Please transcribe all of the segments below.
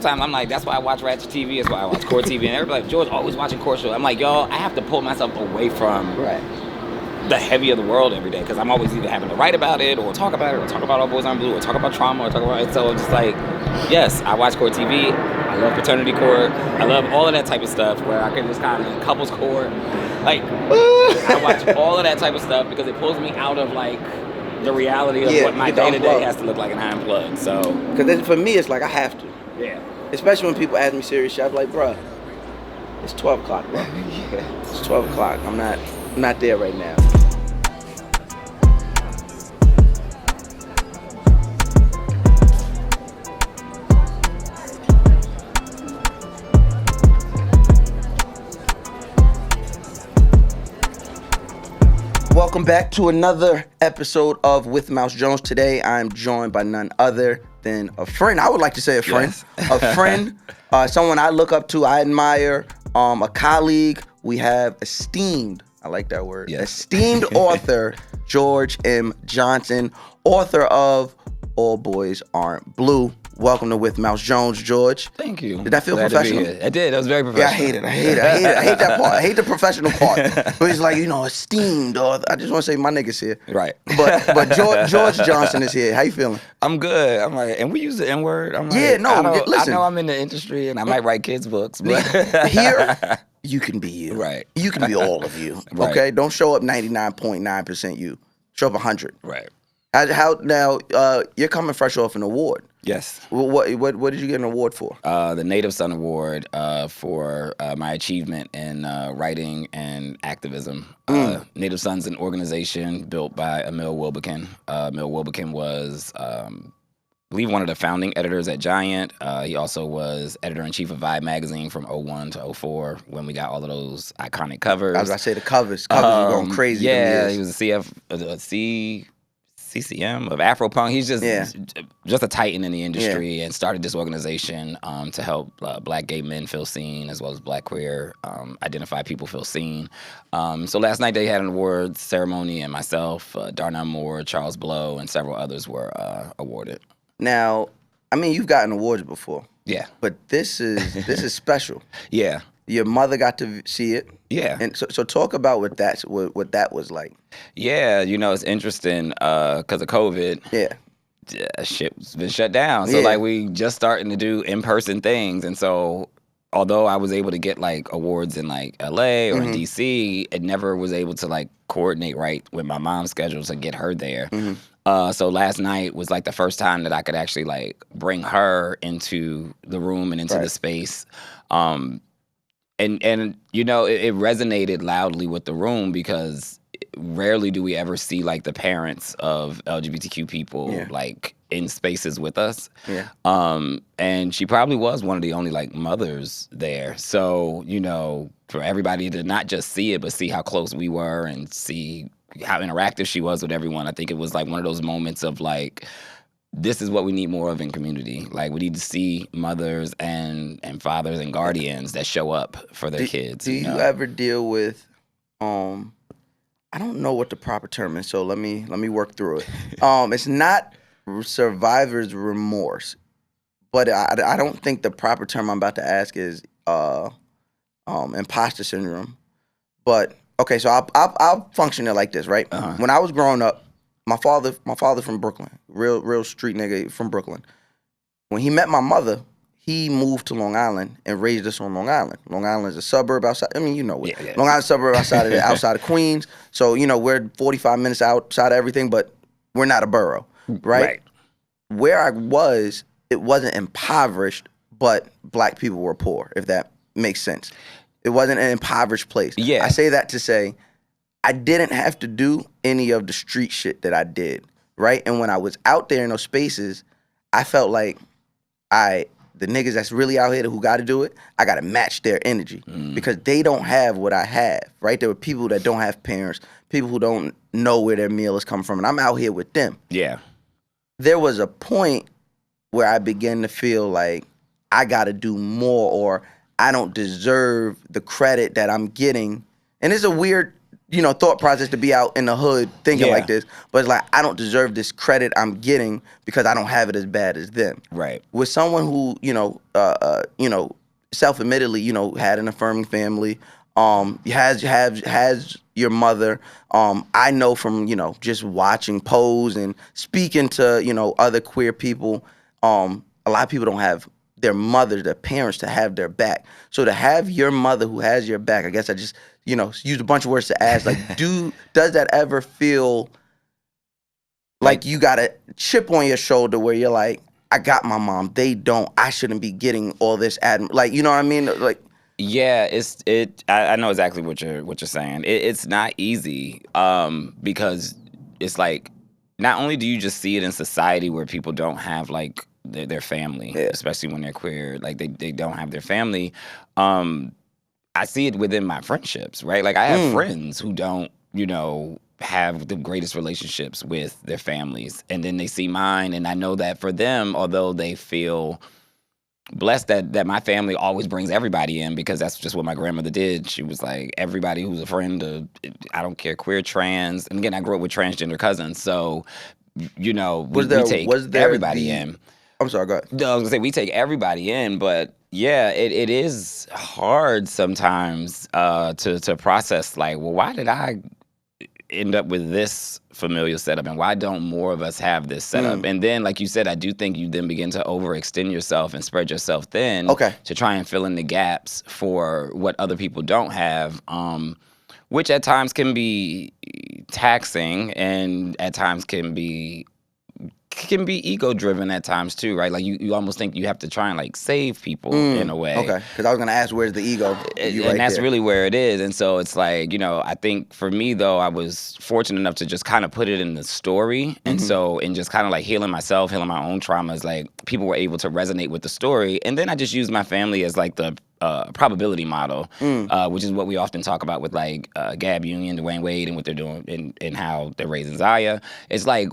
sometimes I'm like, that's why I watch Ratchet TV. That's why I watch Court TV. And everybody like, George always watching Court show. I'm like, y'all, I have to pull myself away from the heavy of the world every day because I'm always either having to write about it or talk about it or talk about All Boys on Blue or talk about trauma or talk about it. So it's just like, yes, I watch Court TV. I love paternity court. I love all of that type of stuff where I can just kind of couples court. Like, I watch all of that type of stuff because it pulls me out of like the reality of what my day-to-day has to look like, and I unplug. So, because for me, it's like I have to. Yeah. Especially when people ask me serious shit, I'm like, bro, it's 12 o'clock, bro. Yeah. It's 12 o'clock. I'm not there right now. Welcome back to another episode of With Mouse Jones. Today, I'm joined by none other than a friend. I would like to say a friend. Yes. A friend, someone I look up to, I admire, a colleague. We have esteemed, I like that word, esteemed author, George M. Johnson, author of All Boys Aren't Blue. Welcome to With Mouse Jones, George. Thank you. Did that feel professional? It did. That was very professional. Yeah, I hate it. I hate that part. I hate the professional part. But it's like, esteemed author. I just want to say my nigga's here. Right. But George Johnson is here. How you feeling? I'm good. I'm like, and we use the N-word. I'm like, listen. I know I'm in the industry and I might write kids' books, but here, you can be you. Right. You can be all of you. Right. Okay? Don't show up 99.9% you. Show up 100. Right. How now, you're coming fresh off an award. Yes. What did you get an award for? The Native Son Award for my achievement in writing and activism. Native Son's an organization built by Emil Wilbekin. Emil Wilbekin was, I believe, one of the founding editors at Giant. He also was editor-in-chief of Vibe magazine from 01 to 04 when we got all of those iconic covers. I was about to say the covers. Covers were going crazy. Yeah, he was a CCM of Afropunk. He's just a titan in the industry and started this organization to help black gay men feel seen as well as black queer identified people feel seen. So last night they had an awards ceremony and myself, Darnell Moore, Charles Blow, and several others were awarded. Now, I mean, you've gotten awards before. Yeah. But this is special. Yeah. Your mother got to see it. Yeah. And so talk about what that was like. Yeah, it's interesting because of COVID. Yeah. Shit's been shut down. So like we just starting to do in-person things. And so although I was able to get like awards in like LA or in DC, it never was able to like coordinate right with my mom's schedule to get her there. So last night was like the first time that I could actually like bring her into the room and into the space. And it resonated loudly with the room because rarely do we ever see like the parents of LGBTQ people like in spaces with us. Yeah. And she probably was one of the only like mothers there. So, for everybody to not just see it, but see how close we were and see how interactive she was with everyone. I think it was like one of those moments of like, this is what we need more of in community. Like, we need to see mothers and fathers and guardians that show up for their kids. Do you ever deal with, I don't know what the proper term is, so let me work through it. It's not survivor's remorse, but I don't think the proper term I'm about to ask is imposter syndrome. But, okay, so I'll function it like this, right? When I was growing up, my father from Brooklyn, real street nigga from Brooklyn. When he met my mother, he moved to Long Island and raised us on Long Island. Long Island is a suburb outside. I mean, Long Island's a suburb outside of Queens. So we're 45 minutes outside of everything, but we're not a borough, right? Where I was, it wasn't impoverished, but black people were poor. If that makes sense, it wasn't an impoverished place. Yeah, I say that to say, I didn't have to do any of the street shit that I did, right? And when I was out there in those spaces, I felt like the niggas that's really out here who got to do it, I got to match their energy because they don't have what I have, right? There were people that don't have parents, people who don't know where their meal is coming from, and I'm out here with them. Yeah. There was a point where I began to feel like I got to do more or I don't deserve the credit that I'm getting. And it's a weird thought process to be out in the hood thinking like this, but it's like I don't deserve this credit I'm getting because I don't have it as bad as them. Right. With someone who self-admittedly had an affirming family, has your mother. I know from just watching Pose and speaking to other queer people. A lot of people don't have their mothers, their parents to have their back. So to have your mother who has your back, I guess I just used a bunch of words to ask, like, does that ever feel like you got a chip on your shoulder where you're like, I got my mom, they don't, I shouldn't be getting all this like, you know what I mean? Like, yeah, I know exactly what you're saying. It's not easy because it's like not only do you just see it in society where people don't have like their family, especially when they're queer, like they don't have their family. I see it within my friendships, right? Like I have friends who don't, have the greatest relationships with their families, and then they see mine, and I know that for them, although they feel blessed that my family always brings everybody in because that's just what my grandmother did. She was like, everybody who's a friend of, I don't care, queer, trans, and again, I grew up with transgender cousins, so we take everybody in. I'm sorry, go ahead. No, I was gonna say we take everybody in, but yeah, it is hard sometimes to process. Like, well, why did I end up with this familial setup, and why don't more of us have this setup? And then, like you said, I do think you then begin to overextend yourself and spread yourself thin to try and fill in the gaps for what other people don't have, which at times can be taxing and at times can be ego driven at times too, right? Like you almost think you have to try and like save people in a way. Okay, because I was gonna ask, where's the ego? And that's really where it is. And so it's like, I think for me though, I was fortunate enough to just kind of put it in the story. And so in just kind of like healing myself, healing my own traumas, like people were able to resonate with the story. And then I just used my family as like the probability model, which is what we often talk about with like Gab Union, Dwayne Wade, and what they're doing and how they're raising Zaya. It's like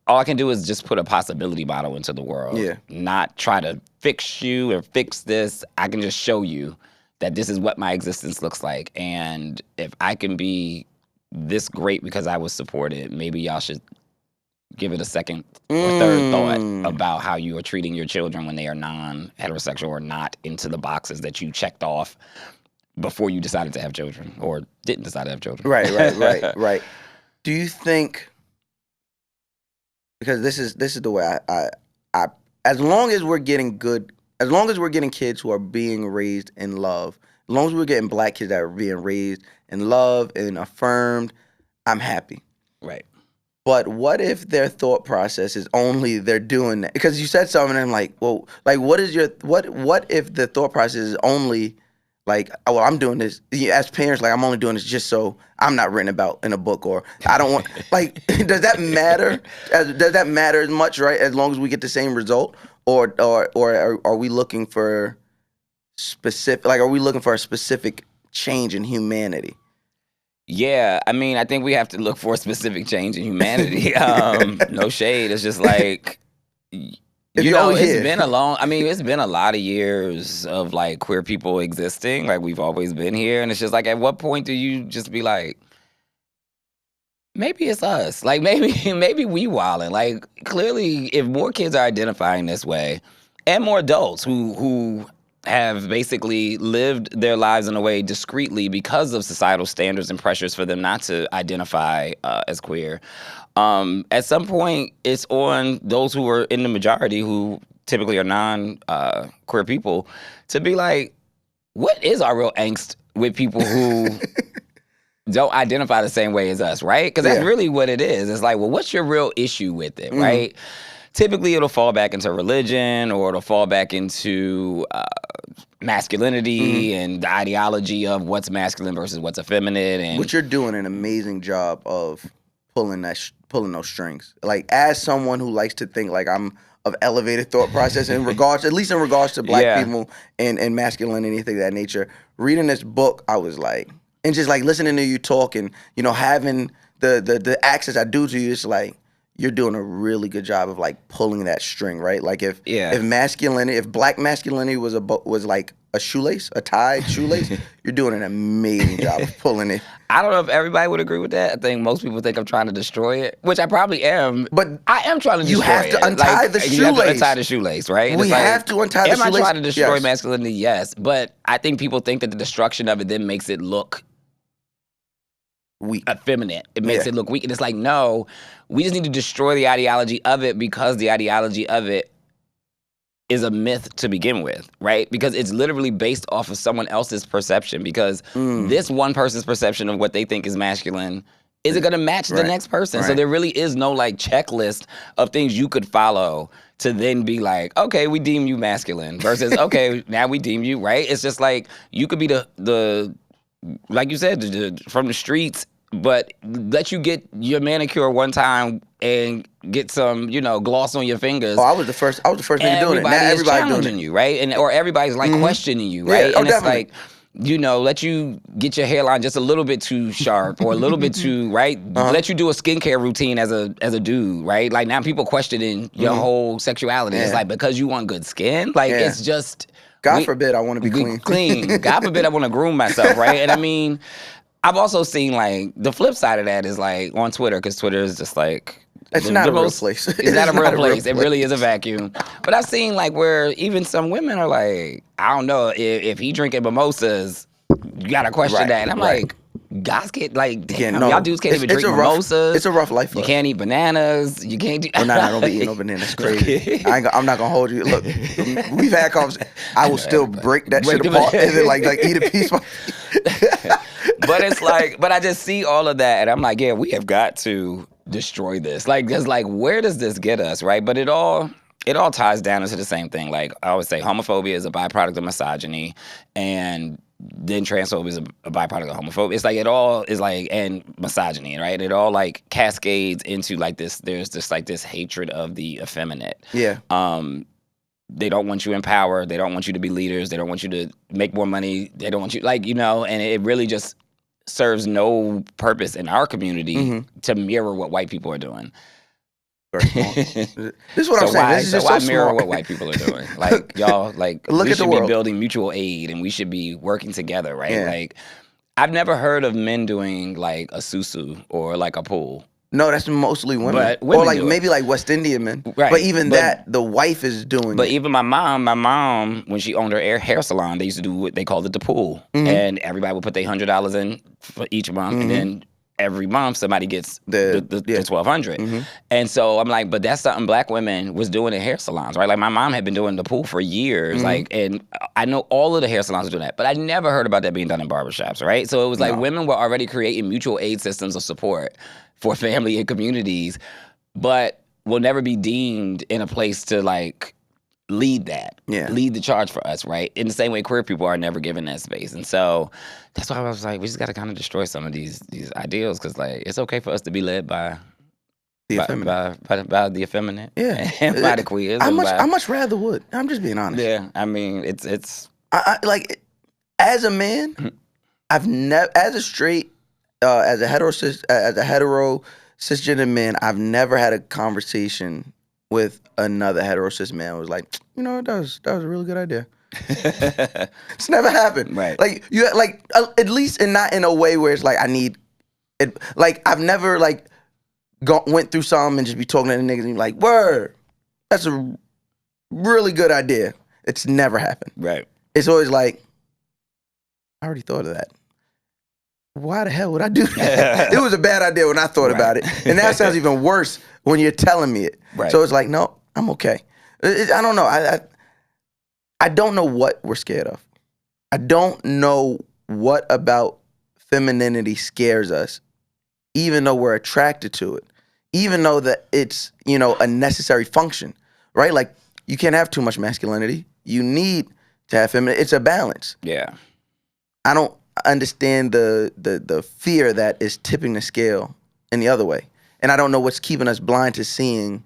all I can do is just put a possibility model into the world. Yeah. Not try to fix you or fix this. I can just show you that this is what my existence looks like. And if I can be this great because I was supported, maybe y'all should give it a second or third thought about how you are treating your children when they are non-heterosexual or not into the boxes that you checked off before you decided to have children or didn't decide to have children. Right. Do you think... Because this is the way I as long as we're getting kids who are being raised in love, as long as we're getting black kids that are being raised in love and affirmed, I'm happy. Right. But what if their thought process is only they're doing that? Because you said something and I'm like, well, like what if the thought process is only like, oh, well, I'm doing this as parents. Like, I'm only doing this just so I'm not written about in a book, or I don't want. Like, does that matter? Does that matter as much, right? As long as we get the same result, or are we looking for specific? Like, are we looking for a specific change in humanity? Yeah, I mean, I think we have to look for a specific change in humanity. No shade. It's just like. It's been it's been a lot of years of like queer people existing. Like we've always been here. And it's just like, at what point do you just be like, maybe it's us. Like maybe we wildin'. Like clearly if more kids are identifying this way and more adults who have basically lived their lives in a way discreetly because of societal standards and pressures for them not to identify as queer. At some point, it's on those who are in the majority, who typically are non-queer people, to be like, what is our real angst with people who don't identify the same way as us, right? Because that's really what it is. It's like, well, what's your real issue with it, right? Typically, it'll fall back into religion, or it'll fall back into masculinity and the ideology of what's masculine versus what's effeminate. And which you're doing an amazing job of pulling those strings. Like, as someone who likes to think like I'm of elevated thought process at least in regards to black people and masculinity and things of that nature, reading this book, I was like, and just like listening to you talk and having the access I do to you, it's like, you're doing a really good job of like pulling that string, right? Like if masculinity, if black masculinity was like a shoelace, a tied shoelace, you're doing an amazing job of pulling it. I don't know if everybody would agree with that. I think most people think I'm trying to destroy it, which I probably am. But I am trying to destroy it. You have to untie the shoelace. You have to untie the shoelace, right? We have to untie the shoelace. Am I trying to destroy masculinity? Yes. But I think people think that the destruction of it then makes it look weak, effeminate. It makes it look weak. And it's like, no, we just need to destroy the ideology of it, because the ideology of it is a myth to begin with, right? Because it's literally based off of someone else's perception, because this one person's perception of what they think is masculine isn't going to match the next person. Right. So there really is no like checklist of things you could follow to then be like, okay, we deem you masculine versus, okay, now we deem you, right? It's just like, you could be the like you said, from the streets, but let you get your manicure one time and get some, gloss on your fingers. Oh, I was the first nigga doing it. Now everybody's challenging you, right? Or everybody's like questioning you, right? And it's like, let you get your hairline just a little bit too sharp or a little bit too, right? Let you do a skincare routine as a dude, right? Like now people questioning your whole sexuality. It's like, because you want good skin? Like it's just... God forbid I want to be clean. God forbid I want to groom myself, right? And I mean, I've also seen like the flip side of that is like on Twitter, because Twitter is just like... It's not a real place. It's not a real place. It really is a vacuum. But I've seen like where even some women are like, I don't know, if he drinking mimosas, you got to question that. And I'm like, guys can't, like, damn, y'all dudes can't even drink mimosas. It's a rough life for us. You can't eat bananas. You can't do... Well, I don't be eating no bananas. It's crazy. I'm not going to hold you. Look, we've had conversations. I will still break that shit apart and then like eat a piece. But it's like, but I just see all of that and I'm like, yeah, we have got to destroy this. Like, just like, where does this get us, right? But it all ties down into the same thing. Like I always say, homophobia is a byproduct of misogyny, and then transphobia is a byproduct of homophobia. It's like it all is like, and misogyny, right? It all like cascades into like this. There's just like this hatred of the effeminate. Yeah. They don't want you in power. They don't want you to be leaders. They don't want you to make more money. They don't want you, like, and it really just serves no purpose in our community to mirror what white people are doing. This is what I'm saying. This is just why so mirror smart. what white people are doing? Like, y'all, like, Look we at the should be world. building mutual aid and we should be working together, right? Yeah. Like, I've never heard of men doing like a susu or like a pool. No, that's mostly women. But women or like do it. maybe like West Indian men. Right. But even that, the wife is doing But it. even my mom, when she owned her hair salon, they used to do what they called it the pool. And everybody would put their $100 in for each month. And then every month somebody gets the $1,200. And so I'm like, but that's something black women was doing in hair salons, right? Like my mom had been doing the pool for years. Like, and I know all of the hair salons are doing that, but I never heard about that being done in barbershops, right? So it was like women were already creating mutual aid systems of support for family and communities, but will never be deemed in a place to like lead that, lead the charge for us, right? In the same way queer people are never given that space. And so that's why I was like, we just got to kind of destroy some of these ideals, because like it's okay for us to be led by the effeminate, and by the queers. I much rather would. I'm just being honest. Yeah, I mean, it's I like as a man, I've never, as a straight, as a hetero cisgender man, I've never had a conversation with another hetero cis man who was like, that was a really good idea. It's never happened. Right. Like you like at least and not in a way where it's like I need it. Like I've never like went through something and just be talking to the niggas and be like, word, that's a really good idea. It's never happened. Right. It's always like, I already thought of that. Why the hell would I do that? It was a bad idea when I thought about it. And now it sounds even worse when you're telling me it. Right. So it's like, no, I'm okay. I don't know. I don't know what we're scared of. I don't know what about femininity scares us, even though we're attracted to it, even though that it's, a necessary function, right? Like you can't have too much masculinity. You need to have feminine. It's a balance. Yeah. I don't understand the fear that is tipping the scale in the other way. And I don't know what's keeping us blind to seeing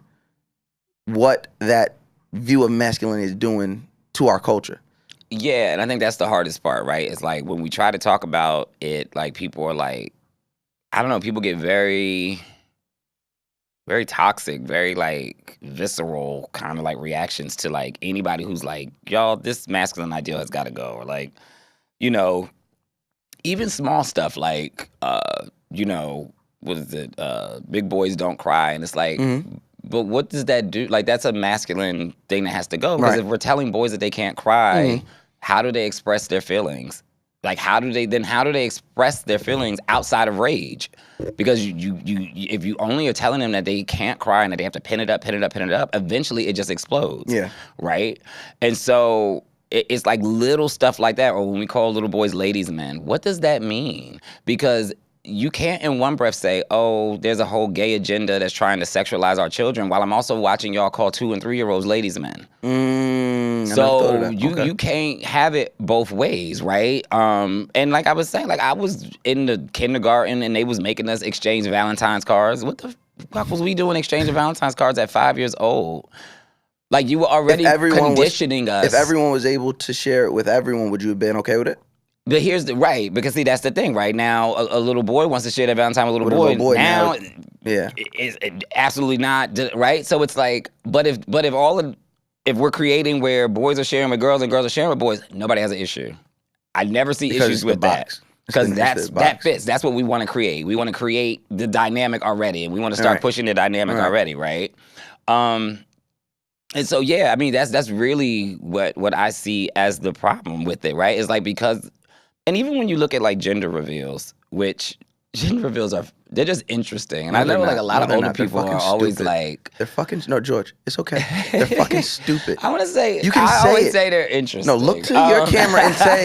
what that view of masculinity is doing to our culture. Yeah, and I think that's the hardest part, right? It's like when we try to talk about it, like people are like, I don't know, people get very very toxic, very like visceral kind of like reactions to like anybody who's like, y'all, this masculine ideal has got to go, or like, you know, even small stuff like, you know, what is it? Big boys don't cry, and it's like. But what does that do? Like, that's a masculine thing that has to go. Because if we're telling boys that they can't cry, how do they express their feelings? Like, how do they express their feelings outside of rage? Because you if you only are telling them that they can't cry and that they have to pin it up, eventually it just explodes. Yeah. Right? And so it's like little stuff like that. Or when we call little boys ladies' men, what does that mean? Because you can't in one breath say, oh, there's a whole gay agenda that's trying to sexualize our children, while I'm also watching y'all call 2- and 3-year-olds ladies' men. So you can't have it both ways, right? And like I was saying, like I was in the kindergarten and they was making us exchange Valentine's cards. What the fuck was we doing exchanging Valentine's cards at 5 years old? Like you were already conditioning us. If everyone was able to share it with everyone, would you have been okay with it? But here's because see, that's the thing, right? Now, a little boy wants to share that Valentine with a little boy. Now, it's absolutely not, right? So it's like, but if we're creating where boys are sharing with girls and girls are sharing with boys, nobody has an issue. I never see issues with that. Because that fits. That's what we want to create. We want to create the dynamic already, and we want to start pushing the dynamic already, right? And so, yeah, I mean, that's really what I see as the problem with it, right? It's like because... And even when you look at like gender reveals, which gender reveals they're just interesting. And I know like a lot of older people are always like... They're fucking... No, George, it's okay. They're fucking stupid. I want to say... I always say they're interesting. No, look to your camera and say...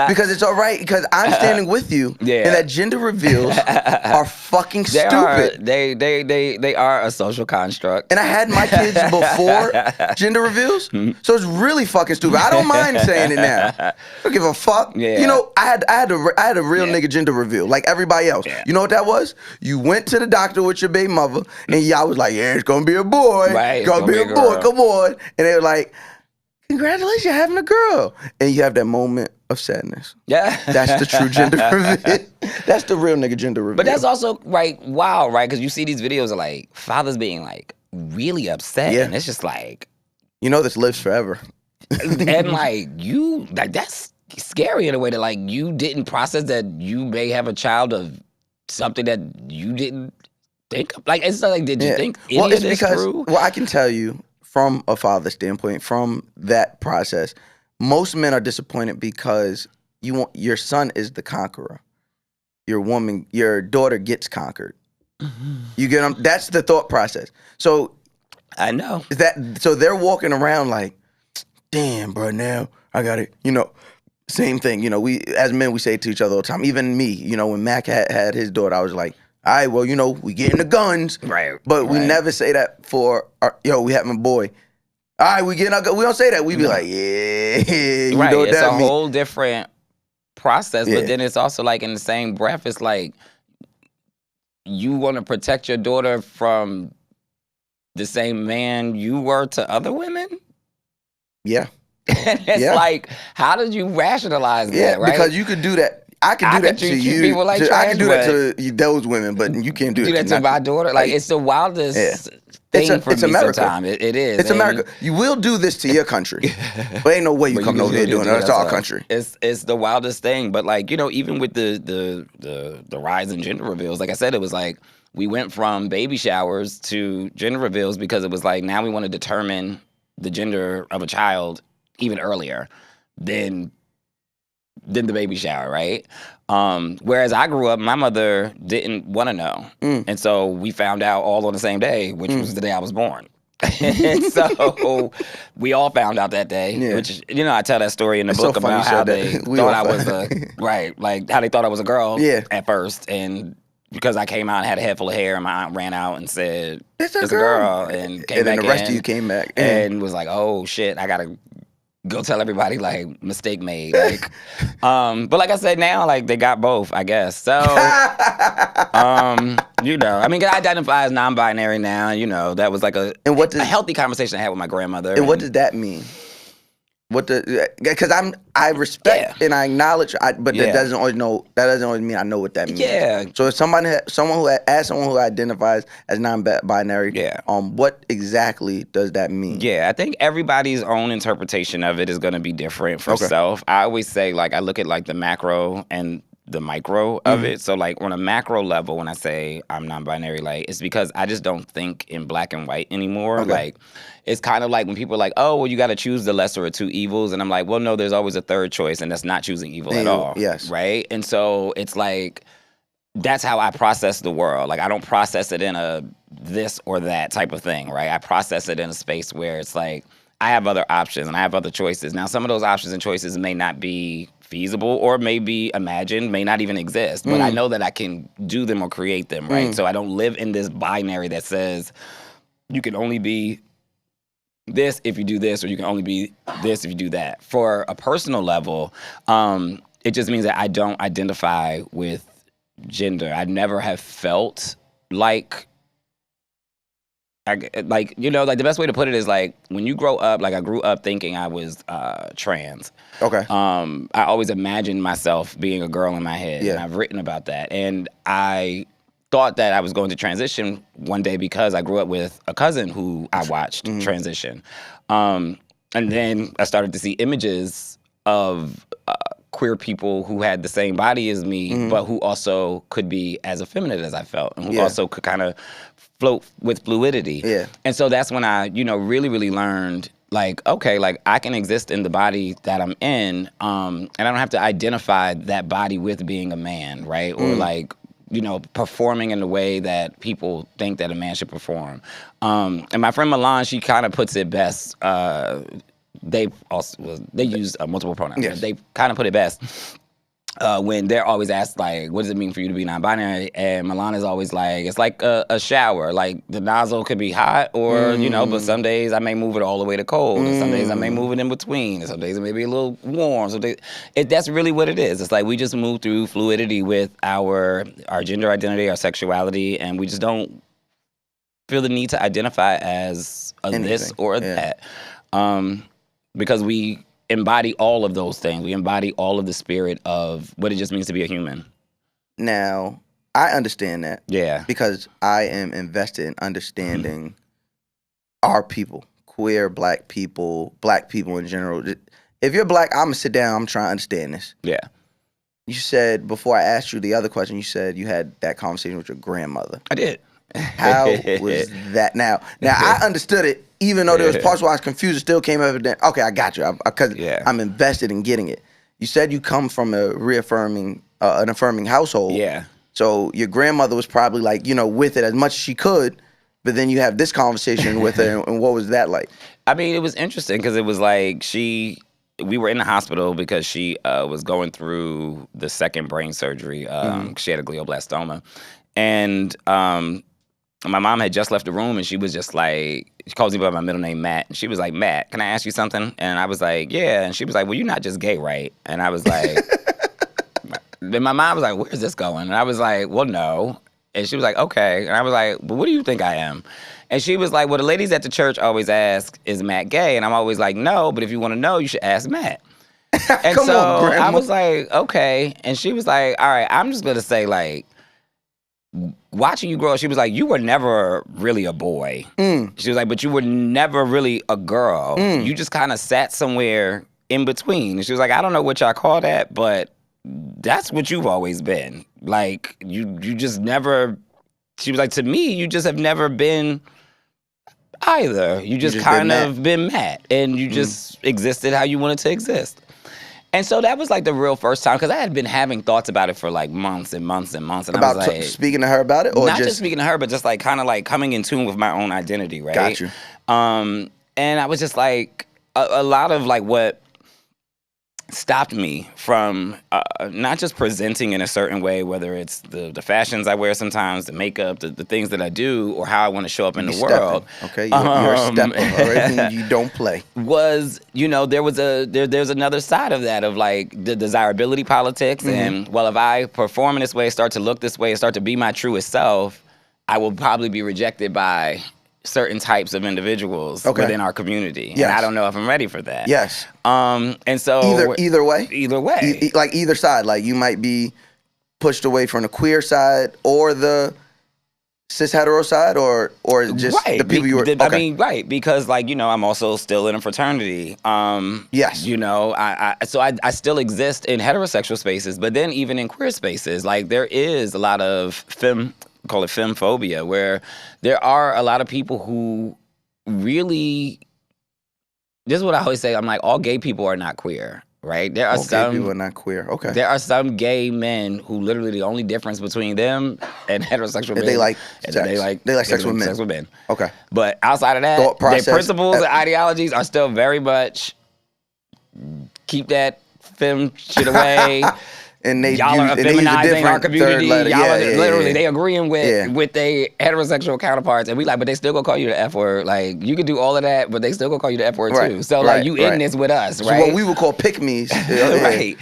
Because it's all right, because I'm standing with you. Yeah. And that gender reveals are fucking stupid. They are a social construct. And I had my kids before gender reveals, so it's really fucking stupid. I don't mind saying it now. I don't give a fuck. Yeah. You know, I had a real nigga gender reveal, like everybody else. Yeah. You know what that was? You went to the doctor with your baby mother, and y'all was like, yeah, it's gonna be a boy. Right, it's gonna be a boy, come on. And they were like, congratulations, you're having a girl. And you have that moment of sadness. Yeah. That's the true gender reveal. That's the real nigga gender reveal. But that's also, right, wow, right? Because you see these videos of, like, fathers being, like, really upset. Yeah. And it's just like... You know this lives forever. And, like, that's scary in a way that, like, you didn't process that you may have a child of something that you didn't think of. Like, it's not like, did you think any of this through? Well, I can tell you from a father's standpoint, from that process, most men are disappointed because your son is the conqueror. Your daughter gets conquered. Mm-hmm. You get them? That's the thought process. So I know. So they're walking around like, damn, bro, now I got it. You know, same thing. You know, we as men, we say it to each other all the time. Even me, you know, when Mac had his daughter, I was like, all right, well, you know, we getting the guns. Right. But we never say that for, we having a boy. All right, we getting our guns. We don't say that. We be like, yeah, you know what it's that a mean. whole different process. But then it's also like in the same breath, it's like you want to protect your daughter from the same man you were to other women? Yeah. And it's like, how did you rationalize that, right? Because you could do that. I can do that to you. Like I can do that to those women, but you can't do that to my daughter. Like, it's the wildest thing for me sometimes. It is. It's America. You will do this to your country, but ain't no way you coming over here doing it. It's our country. It's the wildest thing. But like, you know, even with the rise in gender reveals, like I said, it was like we went from baby showers to gender reveals because it was like now we want to determine the gender of a child even earlier than the baby shower, right? Whereas I grew up, my mother didn't want to know. And so we found out all on the same day, which was the day I was born. And so we all found out that day, which, you know, I tell that story in the book about how they thought I was like how they thought I was a girl at first. And because I came out and had a head full of hair, and my aunt ran out and said, it's a girl. And came back in. And then the rest of you came back. And was like, oh, shit, I got to go tell everybody, like, mistake made. Like, but like I said, now, like, they got both, I guess. So, you know, I mean, I identify as non-binary now. You know, that was like a healthy conversation I had with my grandmother. And what does that mean? Because I respect and I acknowledge, but that doesn't always mean I know what that means. Yeah. So if someone who identifies as non-binary, what exactly does that mean? Yeah, I think everybody's own interpretation of it is going to be different for self. I always say, like, I look at like the macro and the micro of it. So like on a macro level, when I say I'm non-binary, like it's because I just don't think in black and white anymore. Like it's kind of like when people are like, oh, well, you got to choose the lesser of two evils. And I'm like, well, no, there's always a third choice, and that's not choosing evil at all. Yes. Right? And so it's like, that's how I process the world. Like I don't process it in a this or that type of thing, right? I process it in a space where it's like, I have other options and I have other choices. Now, some of those options and choices may not be feasible or may be imagined, may not even exist, but I know that I can do them or create them, right? So I don't live in this binary that says you can only be this if you do this, or you can only be this if you do that. For a personal level, it just means that I don't identify with gender. I never have felt like the best way to put it is like when you grow up, like I grew up thinking I was trans. Okay. I always imagined myself being a girl in my head, and I've written about that. And I thought that I was going to transition one day because I grew up with a cousin who I watched transition. And then I started to see images of queer people who had the same body as me, but who also could be as effeminate as I felt, and who also could kind of float with fluidity. Yeah. And so that's when I, really, really learned, like, okay, like I can exist in the body that I'm in, and I don't have to identify that body with being a man, right? Or like, performing in the way that people think that a man should perform. And my friend Milan, she kind of puts it best. They use multiple pronouns. Yes. They kind of put it best when they're always asked, like, what does it mean for you to be non-binary? And Milan is always like, it's like a shower. Like, the nozzle could be hot or, but some days I may move it all the way to cold. And some days I may move it in between. And some days it may be a little warm. That's really what it is. It's like we just move through fluidity with our gender identity, our sexuality, and we just don't feel the need to identify as this or that. Because we embody all of those things. We embody all of the spirit of what it just means to be a human. Now, I understand that. Yeah. Because I am invested in understanding our people, queer, black people in general. If you're black, I'm going to sit down, I'm trying to understand this. Yeah. You said, before I asked you the other question, you said you had that conversation with your grandmother. I did. How was that? Now I understood it, even though there was parts where I was confused. It still came evident. Okay, I got you, because I'm invested in getting it. You said you come from a an affirming household. Yeah. So your grandmother was probably like, with it as much as she could, but then you have this conversation with her, and what was that like? I mean, it was interesting because it was like we were in the hospital because she was going through the second brain surgery. She had a glioblastoma, and my mom had just left the room, and she was just like, she calls me by my middle name, Matt. And she was like, Matt, can I ask you something? And I was like, yeah. And she was like, well, you're not just gay, right? And I was like, then my mom was like, where's this going? And I was like, well, no. And she was like, okay. And I was like, but what do you think I am? And she was like, well, the ladies at the church always ask, is Matt gay? And I'm always like, no, but if you want to know, you should ask Matt. And Come on, Grandma. I was like, okay. And she was like, all right, I'm just going to say, like, watching you grow up, she was like, you were never really a boy. She was like, but you were never really a girl. You just kind of sat somewhere in between. And she was like, I don't know what y'all call that, but that's what you've always been. Like, you just never, she was like, to me, you just have never been either. You just kind of been Matt. And you just existed how you wanted to exist. And so that was like the real first time, because I had been having thoughts about it for like months and months and months. And about I was like, speaking to her about it? Or not just speaking to her, but just like kind of like coming in tune with my own identity, right? Got you. And I was just like, a lot of like what stopped me from not just presenting in a certain way, whether it's the fashions I wear sometimes, the makeup, the things that I do, or how I want to show up in the world. Okay, you're a stepper. Right? You don't play. Was, there's another side of that, of like the desirability politics. And well, if I perform in this way, start to look this way, and start to be my truest self, I will probably be rejected by certain types of individuals within our community. Yes. And I don't know if I'm ready for that. Yes. And so either way? Either way. Like either side. Like you might be pushed away from the queer side or the cis hetero side or just the people you were I mean, right, because like, you know, I'm also still in a fraternity. Yes. You know, I still exist in heterosexual spaces, but then even in queer spaces, like there is a lot of call it femphobia, where there are a lot of people who really, this is what I always say, I'm like, all gay people are not queer. Right, there are some people are not queer. Okay, there are some gay men who literally the only difference between them and heterosexual men they like is sex. They like sex with men. Sex with men. Okay, but outside of that, their principles and ideologies are still very much keep that femme shit away. And y'all are feminizing our community. Y'all are literally they agreeing with their heterosexual counterparts, and we like, but they still gonna call you the F word. Like you can do all of that, but they still gonna call you the F word too. So like you in this with us, right? So what we would call pick me's, right.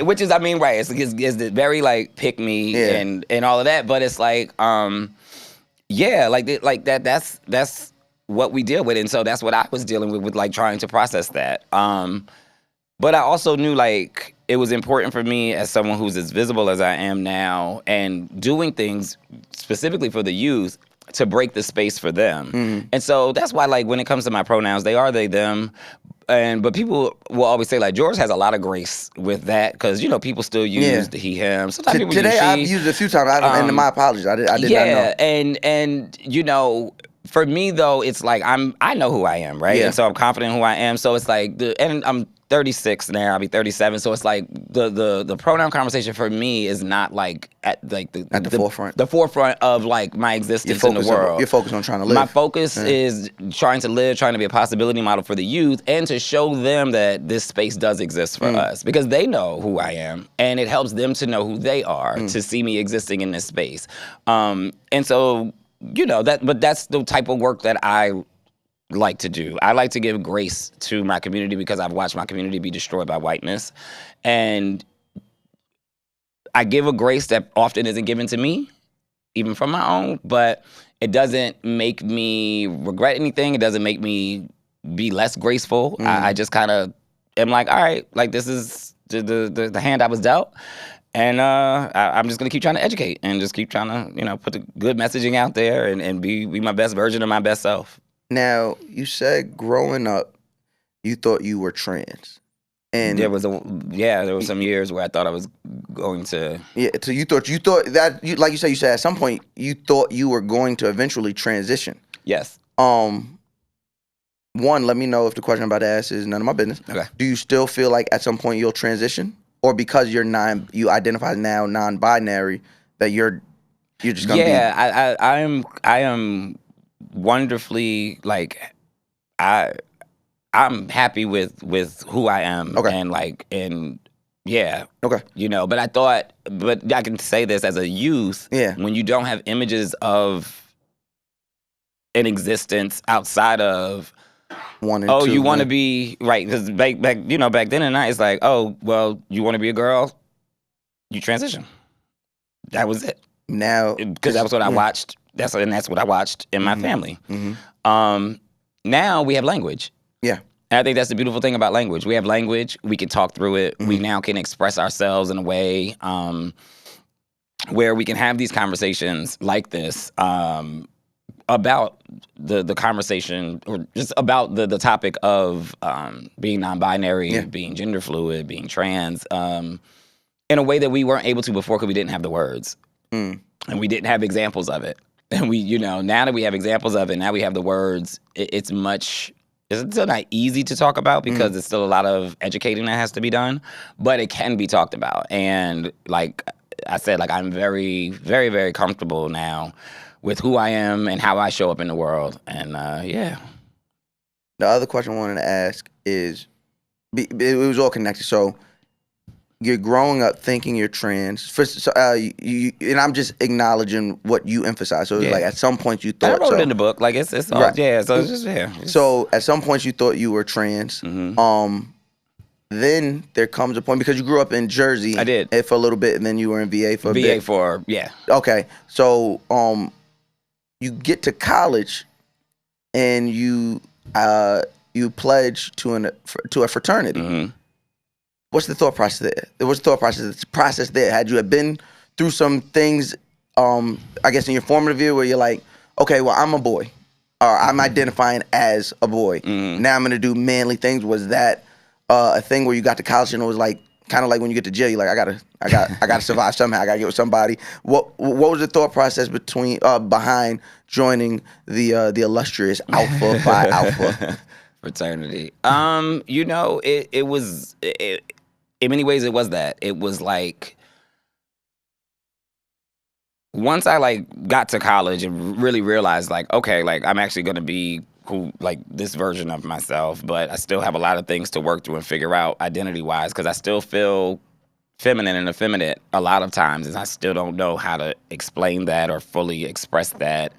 Which is, I mean, right. It's very like pick me and all of that, but it's like, like that. That's what we deal with, and so that's what I was dealing with like trying to process that. But I also knew like it was important for me as someone who's as visible as I am now and doing things specifically for the youth to break the space for them. Mm-hmm. And so that's why like when it comes to my pronouns, they are they, them. But people will always say like George has a lot of grace with that because, you know, people still use the he, him. Sometimes people today use she. I've used it a few times. And my apologies. I did not know. Yeah, and you know, for me though, it's like I know who I am, right? Yeah. And so I'm confident in who I am. So it's like and I'm 36 now. I'll be 37. So it's like the pronoun conversation for me is not like at the forefront. The forefront of like my existence in the world. You're focused on trying to live. My focus is trying to live, trying to be a possibility model for the youth, and to show them that this space does exist for us because they know who I am, and it helps them to know who they are to see me existing in this space. And so you know but that's the type of work that I like to do. I like to give grace to my community because I've watched my community be destroyed by whiteness. And I give a grace that often isn't given to me, even from my own, but it doesn't make me regret anything. It doesn't make me be less graceful. I just kind of am like, all right, like this is the hand I was dealt. And I'm just going to keep trying to educate and just keep trying to, you know, put the good messaging out there and be my best version of my best self. Now, you said growing up, you thought you were trans. And there was some years where I thought I was going to. Yeah, so you thought that like you said at some point you thought you were going to eventually transition. Yes. One, let me know if the question I'm about to ask is none of my business. Okay. Do you still feel like at some point you'll transition, or because you identify now non-binary that you're just gonna be? Yeah, I am wonderfully like I'm happy with who I am. Okay. And okay. You know, but I can say this as a youth, when you don't have images of an existence outside of you want to be right, because back then in the night it's like, oh well, you want to be a girl, you transition. That was it. Now because that was what I watched. That's what I watched in my family. Mm-hmm. Now we have language. Yeah. And I think that's the beautiful thing about language. We have language. We can talk through it. Mm-hmm. We now can express ourselves in a way where we can have these conversations like this about the conversation, or just about the topic of being non-binary, being gender fluid, being trans, in a way that we weren't able to before because we didn't have the words. And we didn't have examples of it. And we, now that we have examples of it, now we have the words, it's still not easy to talk about because there's still a lot of educating that has to be done, but it can be talked about. And like I said, like I'm very, very, very comfortable now with who I am and how I show up in the world. And The other question I wanted to ask is, it was all connected. So you're growing up thinking you're trans. And I'm just acknowledging what you emphasize. So it's like at some point you thought. I wrote it in the book. Like it's all, right. Yeah. So it's just So at some point you thought you were trans. Mm-hmm. Then there comes a point because you grew up in Jersey. I did for a little bit, and then you were in VA for a bit. VA for. Okay. So you get to college, and you pledge to a fraternity. Mm-hmm. What's the thought process there? What's the thought process there? Had you have been through some things, I guess in your formative year, where you're like, okay, well, I'm a boy, or I'm identifying as a boy. Mm-hmm. Now I'm gonna do manly things. Was that a thing where you got to college and it was like, kind of like when you get to jail, you're like, I gotta survive somehow. I gotta get with somebody. What was the thought process behind joining the illustrious Alpha Phi Alpha fraternity? You know, it was in many ways it was that. It was like once I like got to college and really realized like, okay, like I'm actually gonna be who like this version of myself, but I still have a lot of things to work through and figure out identity wise because I still feel feminine and effeminate a lot of times, and I still don't know how to explain that or fully express that,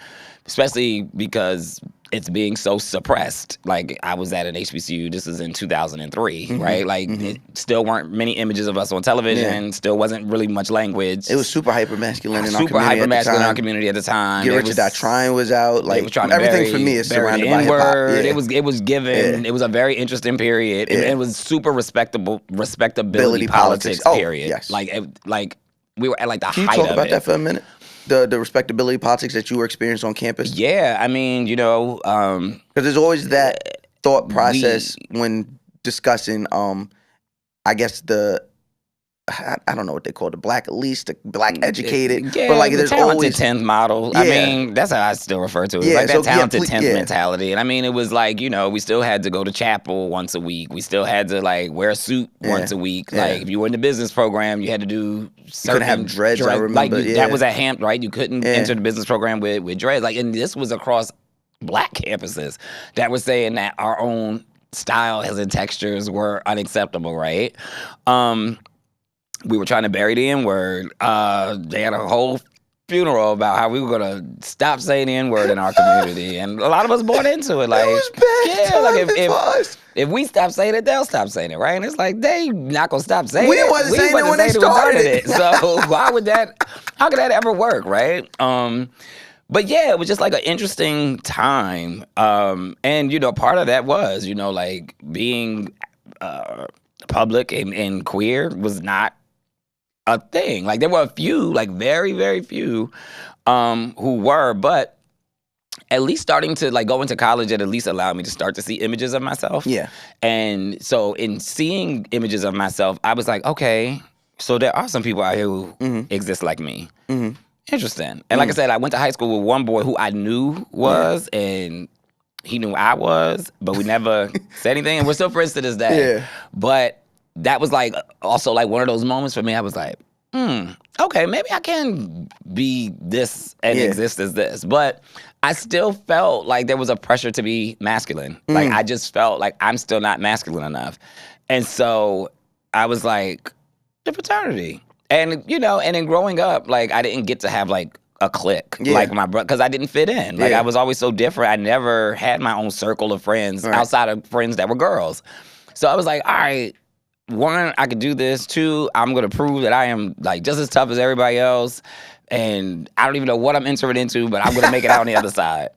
especially because it's being so suppressed. Like I was at an HBCU, this is in 2003, right? Like it still weren't many images of us on television, still wasn't really much language. It was super hyper masculine in our super community hyper masculine in our at the time. community at the time. Get Rich or Die Trying was out. Like was trying to everything for me is surrounded by hip hop. Yeah. It was given. It was a very interesting period. It was super respectability politics period. Yes. Like we were at like the Can you height talk of about it. that for a minute? The respectability politics that you were experiencing on campus? Yeah, I mean, you know, because there's always that thought process when discussing, I guess I don't know what they call it, the black elite, the black educated, yeah, but like there's talented always 10th model. I mean, that's how I still refer to it. It's like that talented 10th mentality. And I mean, it was like, you know, we still had to go to chapel once a week. We still had to like wear a suit once a week. Like if you were in the business program, you had to do certain. You couldn't have dreads. I remember. Like that was at Hampton, right? You couldn't enter the business program with dreads. Like, and this was across black campuses that were saying that our own styles and textures were unacceptable, right? We were trying to bury the N-word. They had a whole funeral about how we were gonna stop saying the N-word in our community, and a lot of us bought into it. Like, it was bad. Yeah, like if we stop saying it, they'll stop saying it, right? And it's like they not gonna stop saying it. We wasn't saying it when they started it. So why would that? How could that ever work, right? But yeah, it was just like an interesting time, and you know, part of that was, you know, like being public and queer was not a thing. Like there were a few, like very, very few, who were, but at least starting to like go into college, it at least allowed me to start to see images of myself. Yeah. And so in seeing images of myself, I was like, okay, so there are some people out here who exist like me. Interesting. And like I said, I went to high school with one boy who I knew was, and he knew I was, but we never said anything, and we're still friends to this day. Yeah. But that was like also like one of those moments for me. I was like, okay, maybe I can be this and exist as this. But I still felt like there was a pressure to be masculine. Like I just felt like I'm still not masculine enough. And so I was like, the fraternity. And, you know, and then growing up, like I didn't get to have like a clique like my brother, because I didn't fit in. Like I was always so different. I never had my own circle of friends outside of friends that were girls. So I was like, all right, one, I could do this. Two, I'm gonna prove that I am like just as tough as everybody else. And I don't even know what I'm entering into, but I'm gonna make it out on the other side.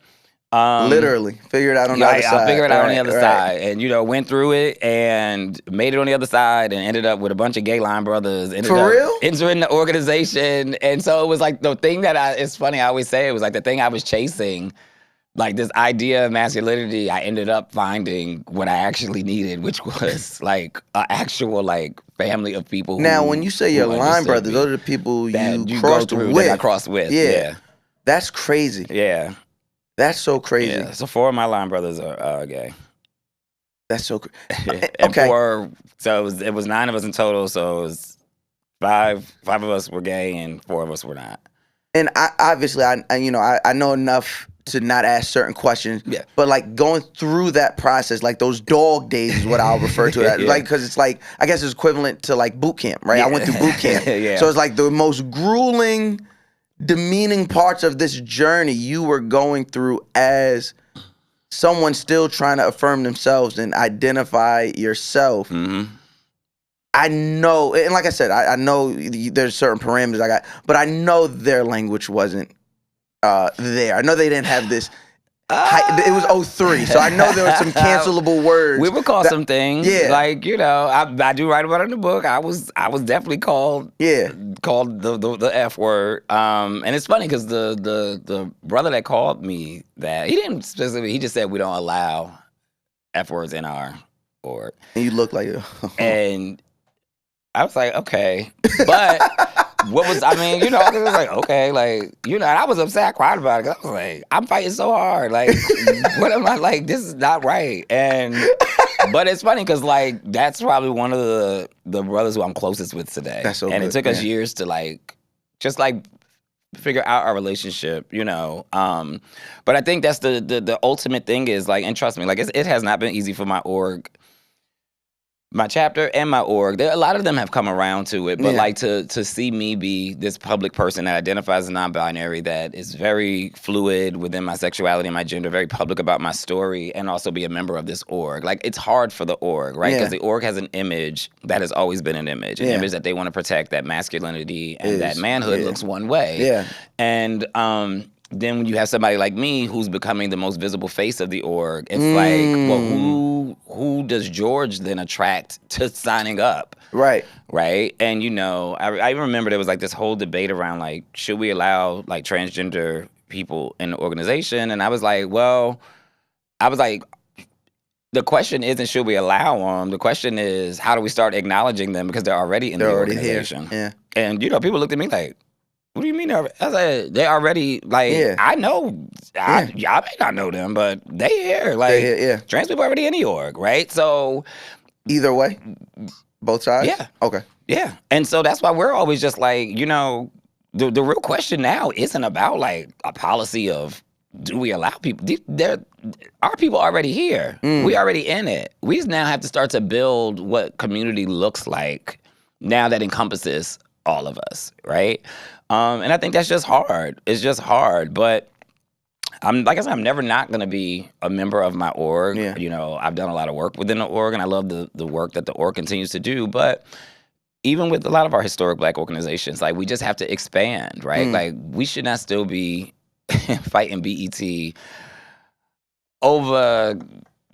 Literally, figure it out on the other side. I figured it out on the other side, and you know, went through it and made it on the other side, and ended up with a bunch of gay line brothers. For real? Entering the organization, and so it was like the thing that it's funny. I always say it was like the thing I was chasing. Like this idea of masculinity, I ended up finding what I actually needed, which was like an actual like family of people. Now, when you say your line brothers, those are the people you crossed with. That I crossed with. Yeah. That's crazy. Yeah. That's so crazy. Yeah. So 4 of my line brothers are gay. That's so crazy. Okay. 4, so it was 9 of us in total. So it was 5 of us were gay and 4 of us were not. And I know enough to not ask certain questions. Yeah. But like going through that process, like those dog days is what I'll refer to it as. Like, because it's like, I guess it's equivalent to like boot camp, right? I went through boot camp. So it's like the most grueling, demeaning parts of this journey you were going through as someone still trying to affirm themselves and identify yourself. I know, and like I said, I know there's certain parameters I got, but I know their language wasn't there. I know they didn't have this It was 03, so I know there were some cancelable words. We would call some things. Yeah. Like, I do write about it in the book. I was definitely called the F word. And it's funny because the brother that called me that, he didn't specifically, he just said we don't allow F words in our org. And you look like and I was like, okay. But what was, I mean, I was like, okay, like, and I was upset. I cried about it. 'Cause I was like, I'm fighting so hard. Like, what am I, like, this is not right. But it's funny because, like, that's probably one of the brothers who I'm closest with today. That's so and good, it took us years to, like, just, like, figure out our relationship, But I think that's the ultimate thing is, like, and trust me, like, it has not been easy for my org, my chapter and my org. A lot of them have come around to it, but like to see me be this public person that identifies as non-binary, that is very fluid within my sexuality and my gender, very public about my story, and also be a member of this org. Like, it's hard for the org, right? Because the org has an image that has always been an image that they want to protect, that masculinity and that manhood looks one way. Yeah. And then when you have somebody like me who's becoming the most visible face of the org, it's like, well, who does George then attract to signing up? Right. Right? And, I remember there was, like, this whole debate around, like, should we allow, like, transgender people in the organization? And I was like, the question isn't should we allow them. The question is, how do we start acknowledging them because they're already in the organization? Here. Yeah. And, people looked at me like, what do you mean? I said, they already, like, I know, y'all may not know them, but they here. Like, trans people already in the org, right? So. Either way? Both sides? Yeah. Okay. Yeah. And so that's why we're always just like, the real question now isn't about, like, a policy of, do we allow people? Our people already here. We already in it. We just now have to start to build what community looks like now that encompasses all of us, right? And I think that's just hard. It's just hard. But like I said, I'm never not going to be a member of my org. Yeah. I've done a lot of work within the org, and I love the work that the org continues to do. But even with a lot of our historic Black organizations, like, we just have to expand, right? Like, we should not still be fighting BET over,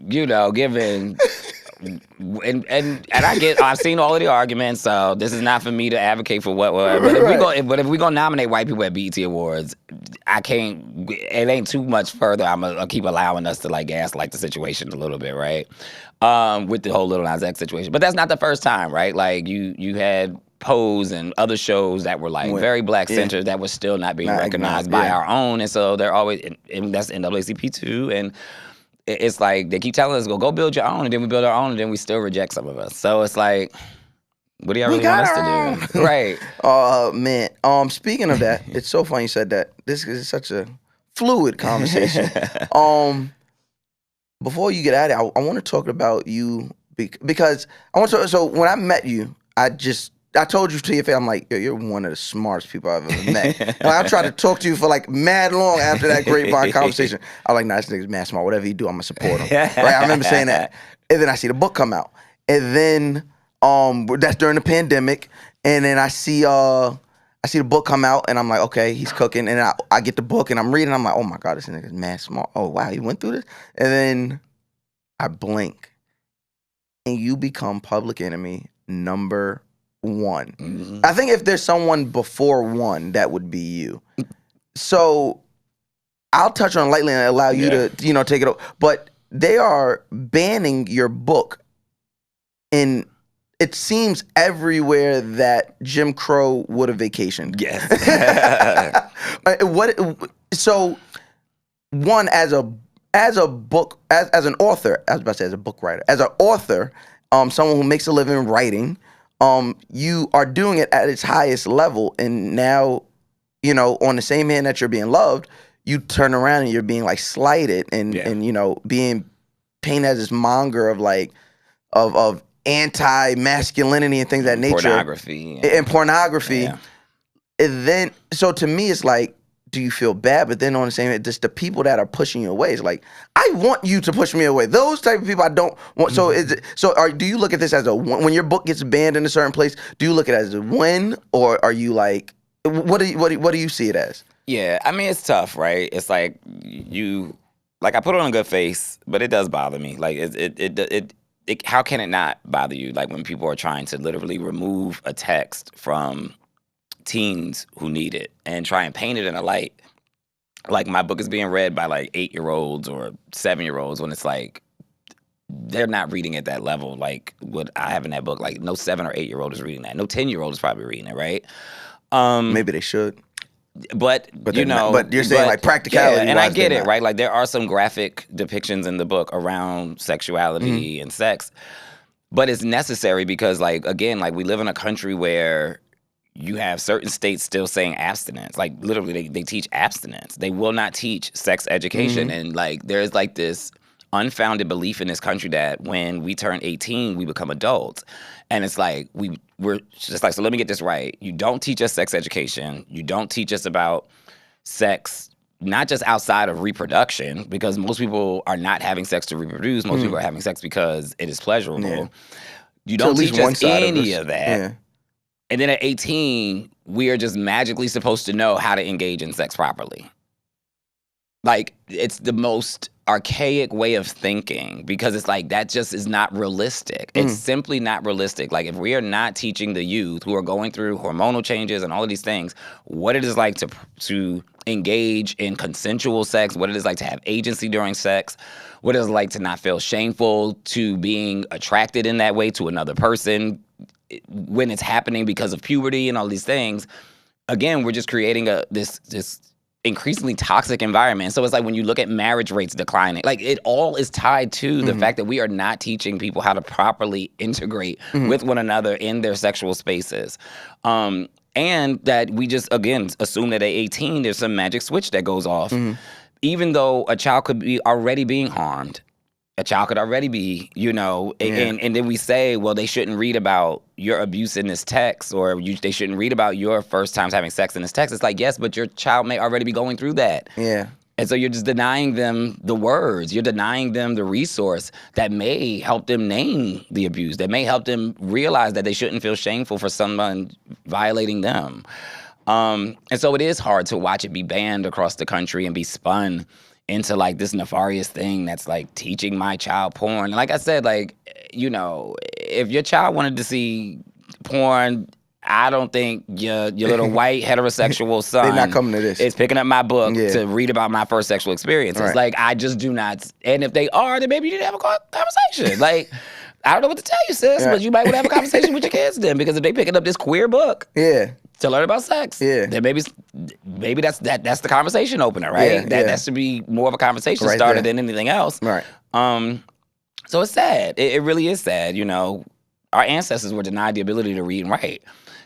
giving. And I've seen all of the arguments, so this is not for me to advocate for whatever. But if we gonna nominate white people at BET Awards, I can't. It ain't too much further. I'll keep allowing us to, like, gaslight the situation a little bit, right? With the whole Lil Nas X situation, but that's not the first time, right? Like, you had Pose and other shows that were, like, very Black centered that were still not being recognized by our own, and so they're always, and that's NAACP too, and. It's like they keep telling us, go build your own, and then we build our own, and then we still reject some of us. So it's like, what do y'all really want us to do? Right. Man. Speaking of that, it's so funny you said that. This is such a fluid conversation. Before you get at it, I want to talk about you because I want to. So when I met you, I told you to your face, I'm like, yo, you're one of the smartest people I've ever met. And I tried to talk to you for, like, mad long after that grapevine conversation. I'm like, nah, this nigga's mad smart. Whatever he do, I'm going to support him. Right? I remember saying that. And then I see the book come out. And then that's during the pandemic. And then I see the book come out, and I'm like, okay, he's cooking. And I get the book, and I'm reading. I'm like, oh, my God, this nigga's mad smart. Oh, wow, he went through this? And then I blink, and you become Public Enemy number 1. Mm-hmm. I think if there's someone before 1, that would be you. So I'll touch on it lightly and allow you to, take it over. But they are banning your book in, it seems, everywhere that Jim Crow would have vacationed. Yes. So, one, as an author, I was about to say as a book writer, as an author, someone who makes a living writing, you are doing it at its highest level, and now, on the same hand that you're being loved, you turn around and you're being, like, slighted and being painted as this monger of, like, of anti-masculinity and things of that nature. Pornography. And pornography. Yeah. And then, so to me, it's like, do you feel bad? But then on the same hand, just the people that are pushing you away, it's like, I want you to push me away. Those type of people I don't want. So do you look at this as when your book gets banned in a certain place, do you look at it as a win, or are you like, what do you see it as? Yeah, I mean, it's tough, right? It's like you like I put on a good face, but it does bother me. Like how can it not bother you? Like when people are trying to literally remove a text from teens who need it and try and paint it in a light. Like my book is being read by like 8-year-olds or 7-year-olds when it's like they're not reading at that level. Like what I have in that book, like no 7 or 8-year-old is reading that. No 10-year-old is probably reading it, right? Maybe they should. But you know, but you're saying like practicality, yeah, and I get it, right? Like there are some graphic depictions in the book around sexuality and sex, but it's necessary because, like, again, like we live in a country where you have certain states still saying abstinence. Like literally, they teach abstinence. They will not teach sex education, and like there's like this unfounded belief in this country that when we turn 18, we become adults. And it's like, we're just like, so let me get this right. You don't teach us sex education. You don't teach us about sex, not just outside of reproduction, because most people are not having sex to reproduce. Most people are having sex because it is pleasurable. Yeah. You don't teach us any of that. Yeah. And then at 18, we are just magically supposed to know how to engage in sex properly. Like, it's the most archaic way of thinking because it's like that just is not realistic. It's simply not realistic. Like if we are not teaching the youth who are going through hormonal changes and all of these things what it is like to engage in consensual sex, what it is like to have agency during sex, what it is like to not feel shameful to being attracted in that way to another person when it's happening because of puberty and all these things, again, we're just creating this increasingly toxic environment. So it's like when you look at marriage rates declining, like it all is tied to the fact that we are not teaching people how to properly integrate with one another in their sexual spaces. And that we just, again, assume that at 18, there's some magic switch that goes off. Even though a child could be already being harmed. A child could already be, you know, and then we say, well, they shouldn't read about your abuse in this text, or they shouldn't read about your first times having sex in this text. It's like, yes, but your child may already be going through that. Yeah. And so you're just denying them the words. You're denying them the resource that may help them name the abuse, that may help them realize that they shouldn't feel shameful for someone violating them. And so it is hard to watch it be banned across the country and be spun into like this nefarious thing that's like teaching my child porn. And like I said, like, you know, if your child wanted to see porn, I don't think your little white heterosexual son they're not coming to this. Is picking up my book to read about my first sexual experience. It's like, I just do not. And if they are, then maybe you need to have a conversation. Like, I don't know what to tell you, sis, but you might want to have a conversation with your kids then, because if they picking up this queer book to learn about sex, then maybe that's the conversation opener, right? That should be more of a conversation starter than anything else. Right. So it's sad. It really is sad. You know, our ancestors were denied the ability to read and write,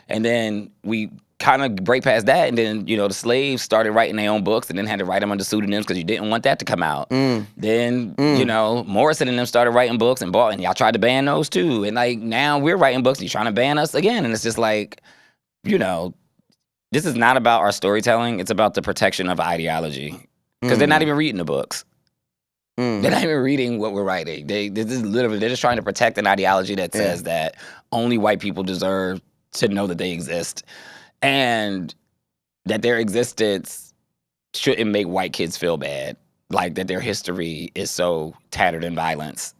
and then we kind of break past that, and then, you know, the slaves started writing their own books and then had to write them under pseudonyms because you didn't want that to come out. Then, you know, Morrison and them started writing books and y'all tried to ban those too. And like now we're writing books and you're trying to ban us again. And it's just like, you know, this is not about our storytelling. It's about the protection of ideology. Because they're not even reading the books. They're not even reading what we're writing. They're just trying to protect an ideology that says that only white people deserve to know that they exist. And that their existence shouldn't make white kids feel bad. Like that their history is so tattered in violence.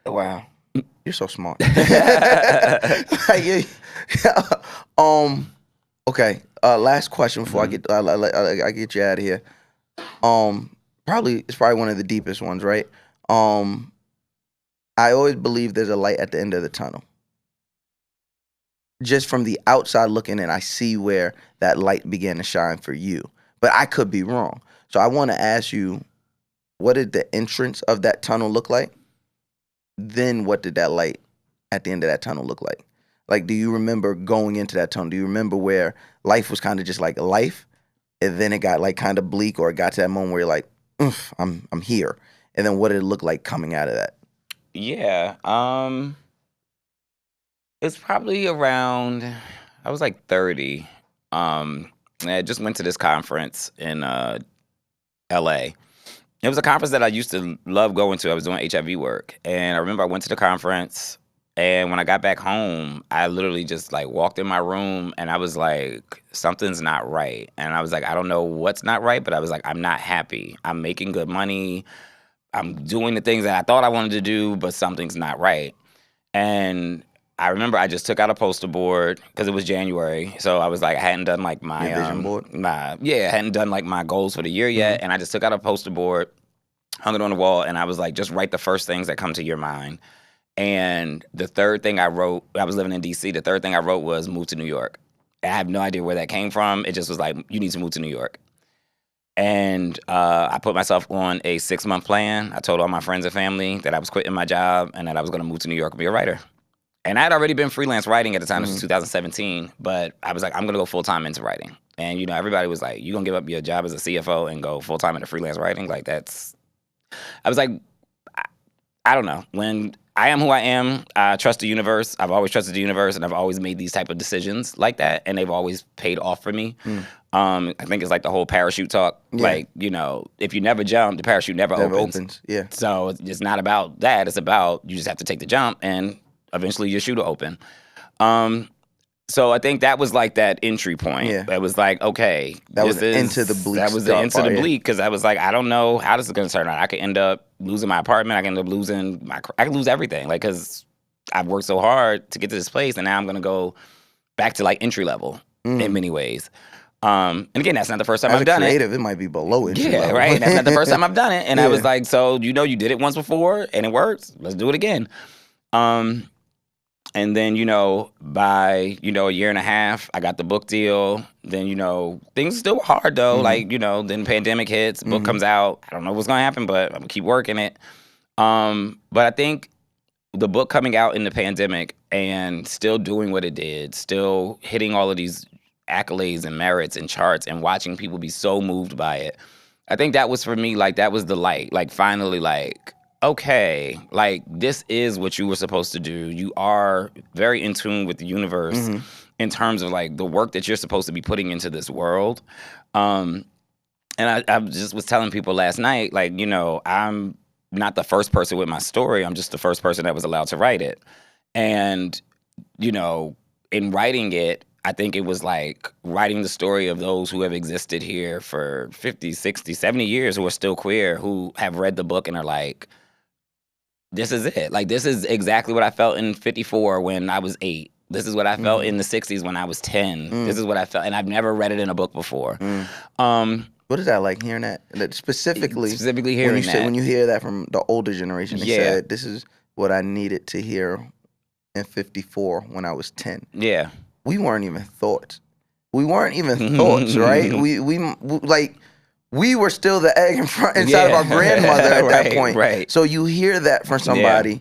Wow. You're so smart. Okay. Last question before I get you out of here. It's probably one of the deepest ones, right? I always believe there's a light at the end of the tunnel. Just from the outside looking in, I see where that light began to shine for you. But I could be wrong. So I want to ask you, what did the entrance of that tunnel look like? Then what did that light at the end of that tunnel look like? Like, do you remember going into that tunnel? Do you remember where life was kind of just like life, and then it got like kind of bleak, or it got to that moment where you're like, I'm here. And then what did it look like coming out of that? Yeah. It's probably around, I was like 30. I just went to this conference in LA. It was a conference that I used to love going to. I was doing HIV work. And I remember I went to the conference. And when I got back home, I literally just like walked in my room and I was like, something's not right. And I was like, I don't know what's not right, but I was like, I'm not happy. I'm making good money. I'm doing the things that I thought I wanted to do, but something's not right. And I remember I just took out a poster board because it was January. So I was like, I hadn't done like my vision board. I hadn't done like my goals for the year yet. And I just took out a poster board, hung it on the wall, and I was like, just write the first things that come to your mind. And the third thing I wrote, I was living in DC, the third thing I wrote was move to New York. I have no idea where that came from. It just was like, you need to move to New York. And I put myself on a 6-month plan. I told all my friends and family that I was quitting my job and that I was going to move to New York and be a writer. And I had already been freelance writing at the time. This was 2017. But I was like, I'm going to go full-time into writing. And, everybody was like, you going to give up your job as a CFO and go full-time into freelance writing? Like, that's... I was like, I don't know. When I am who I am, I trust the universe. I've always trusted the universe, and I've always made these type of decisions like that, and they've always paid off for me. I think it's like the whole parachute talk. Yeah. Like, if you never jump, the parachute never opens. Yeah. So it's not about that. It's about you just have to take the jump, and eventually your chute will open. So I think that was like that entry point. Yeah. It was like, okay, that was into the bleak. That was the into the bleak because I was like, I don't know how this is going to turn out. I could end up losing my apartment. I can end up losing I could lose everything. Like, because I've worked so hard to get to this place, and now I'm going to go back to like entry level in many ways. And again, that's not the first time I've done it. It might be below entry level. Right. That's not the first time I've done it. And I was like, so you did it once before and it worked. Let's do it again. And then, by, a year and a half, I got the book deal. Then, things still were hard, though. Like, then pandemic hits, book comes out. I don't know what's going to happen, but I'm going to keep working it. But I think the book coming out in the pandemic and still doing what it did, still hitting all of these accolades and merits and charts and watching people be so moved by it, I think that was, for me, like, that was the light. Like, finally, like... okay, like, this is what you were supposed to do. You are very in tune with the universe in terms of, like, the work that you're supposed to be putting into this world. And I just was telling people last night, like, I'm not the first person with my story. I'm just the first person that was allowed to write it. And, in writing it, I think it was like writing the story of those who have existed here for 50, 60, 70 years who are still queer, who have read the book and are like, this is it. Like, this is exactly what I felt in 54 when I was 8. This is what I felt in the 60s when I was 10. This is what I felt. And I've never read it in a book before. What is that like, hearing that? Specifically hearing that. When you hear that from the older generation, they said, this is what I needed to hear in 54 when I was 10. Yeah. We weren't even thoughts. Right? We were still the egg inside of our grandmother at that point. Right. So you hear that from somebody